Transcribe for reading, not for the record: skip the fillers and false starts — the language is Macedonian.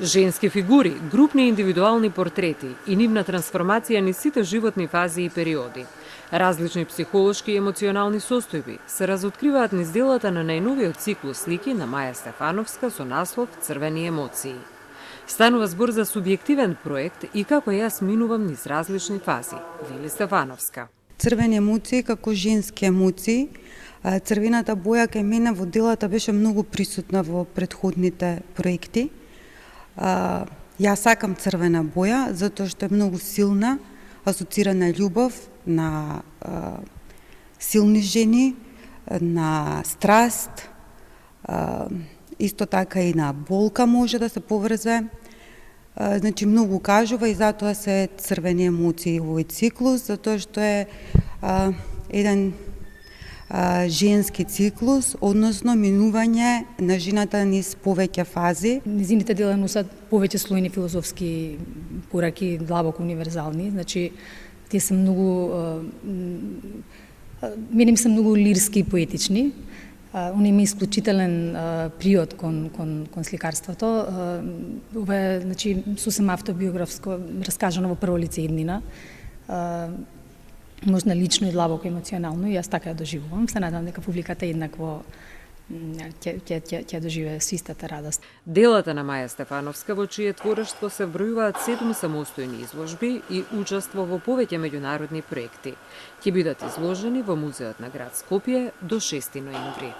Женски фигури, групни и индивидуални портрети и нивна трансформација низ сите животни фази и периоди. Различни психолошки и емоционални состојби се разоткриваат низ делата на најновиот циклус слики на Маја Стефановска со наслов Црвени емоции. Станува збор за субјективен проект и како јас минувам низ различни фази, вели Стефановска. Црвени емоции како женски емоции. Црвената боја кај мене во делата беше многу присутна во претходните проекти. Јас сакам црвена боја, затоа што е многу силна, асоцира на љубов, на силни жени, на страст, исто така и на болка може да се поврзе. Значи многу кажува и затоа се црвени емоции овој циклус, затоа што е еден женски циклус, односно минување на жената низ повеќе фази. Низините дела носат повеќе слојни филозофски пораки, длабоко универзални, значи тие се многу мене ми се многу лирски и поетични. Он има исклучителен приод кон сликарството. Ова е, значи, сосема автобиографско, раскажано во прво лице иднина. Можна лично и длабоко емоционално, и јас така ја доживувам. Се надам дека публиката еднакво ќе доживее со истата радост. Делата на Маја Стефановска, во чие творештво се вбројуваат 7 самостојни изложби и учество во повеќе меѓународни проекти, ќе бидат изложени во Музеот на град Скопје до 6 ноември.